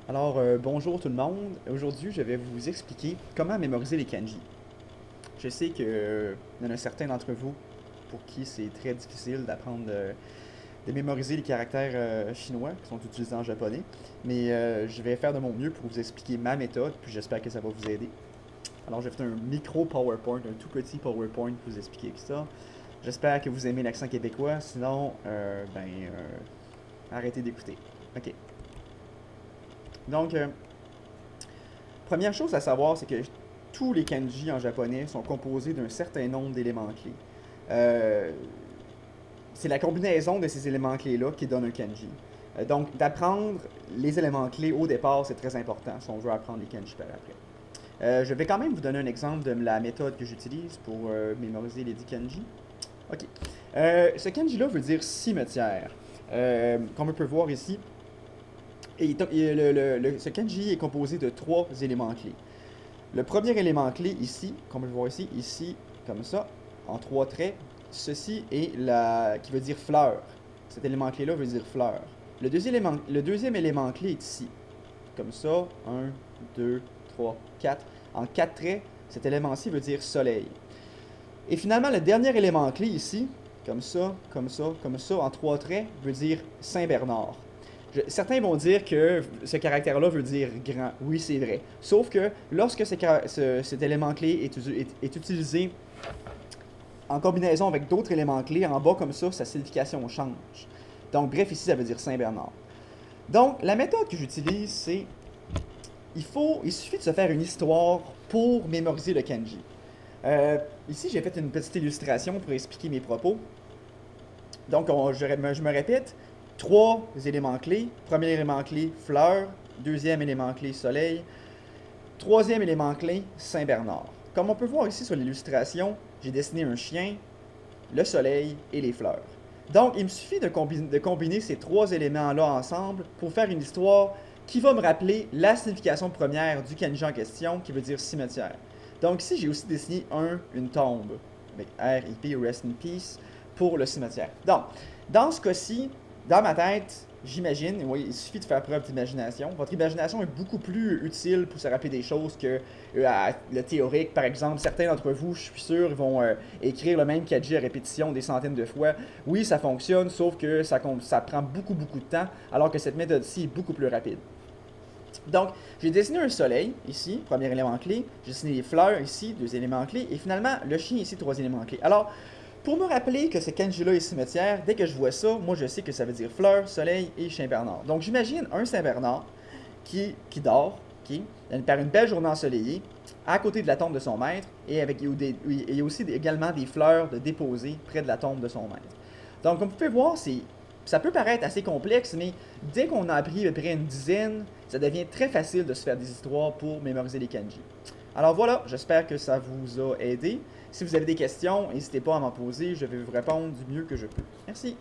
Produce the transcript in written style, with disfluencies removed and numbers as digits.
Bonjour tout le monde. Aujourd'hui, je vais vous expliquer comment mémoriser les kanji. Je sais il y en a certains d'entre vous pour qui c'est très difficile d'apprendre de mémoriser les caractères chinois qui sont utilisés en japonais, mais je vais faire de mon mieux pour vous expliquer ma méthode, puis j'espère que ça va vous aider. Alors, je vais faire un micro PowerPoint, un tout petit PowerPoint pour vous expliquer ça. J'espère que vous aimez l'accent québécois, sinon, arrêtez d'écouter. Ok. Donc, première chose à savoir, c'est que tous les kanji en japonais sont composés d'un certain nombre d'éléments clés. Euh, c'est la combinaison de ces éléments clés-là qui donne un kanji. Donc, d'apprendre les éléments clés au départ, c'est très important si on veut apprendre les kanji par après. Je vais quand même vous donner un exemple de la méthode que j'utilise pour mémoriser les 10 kanji. Ok. Ce kanji-là veut dire cimetière. Comme on peut voir ici, ce kanji est composé de trois éléments clés. Le premier élément clé ici, comme on peut le voir ici, comme ça, en trois traits, ceci est qui veut dire fleur. Cet élément clé-là veut dire fleur. Le deuxième élément clé est ici, comme ça, un, 2, 3, 4. En quatre traits, cet élément-ci veut dire soleil. Et finalement, le dernier élément clé ici, comme ça, comme ça, comme ça, en trois traits, veut dire Saint-Bernard. Certains vont dire que ce caractère-là veut dire grand. Oui, c'est vrai. Sauf que lorsque cet élément clé est utilisé en combinaison avec d'autres éléments clés, en bas comme ça, sa signification change. Donc, bref, ici, ça veut dire Saint-Bernard. Donc, la méthode que j'utilise, c'est il suffit de se faire une histoire pour mémoriser le kanji. Ici, j'ai fait une petite illustration pour expliquer mes propos. Donc, je me répète, trois éléments clés. Premier élément clé, fleur. Deuxième élément clé, soleil. Troisième élément clé, Saint-Bernard. Comme on peut voir ici sur l'illustration, j'ai dessiné un chien, le soleil et les fleurs. Donc, il me suffit de combiner ces trois éléments-là ensemble pour faire une histoire qui va me rappeler la signification première du kanji en question, qui veut dire cimetière. Donc ici, j'ai aussi dessiné une tombe, avec R.I.P. Rest in Peace, pour le cimetière. Donc, dans ce cas-ci, dans ma tête, j'imagine, oui, il suffit de faire preuve d'imagination. Votre imagination est beaucoup plus utile pour se rappeler des choses que le théorique. Par exemple, certains d'entre vous, je suis sûr, vont écrire le même kanji à répétition des centaines de fois. Oui, ça fonctionne, sauf que ça prend beaucoup, beaucoup de temps, alors que cette méthode-ci est beaucoup plus rapide. Donc, j'ai dessiné un soleil, ici, premier élément clé. J'ai dessiné les fleurs, ici, deux éléments clés. Et finalement, le chien, ici, trois éléments clés. Alors, pour me rappeler que ce kanji-là est cimetière, dès que je vois ça, moi, je sais que ça veut dire fleur, soleil et Saint-Bernard. Donc, j'imagine un Saint-Bernard qui dort, par une belle journée ensoleillée, à côté de la tombe de son maître, et il y a aussi également des fleurs de déposer près de la tombe de son maître. Donc, comme vous pouvez voir, ça peut paraître assez complexe, mais dès qu'on a appris à peu près une dizaine, ça devient très facile de se faire des histoires pour mémoriser les kanji. Alors voilà, j'espère que ça vous a aidé. Si vous avez des questions, n'hésitez pas à m'en poser, je vais vous répondre du mieux que je peux. Merci.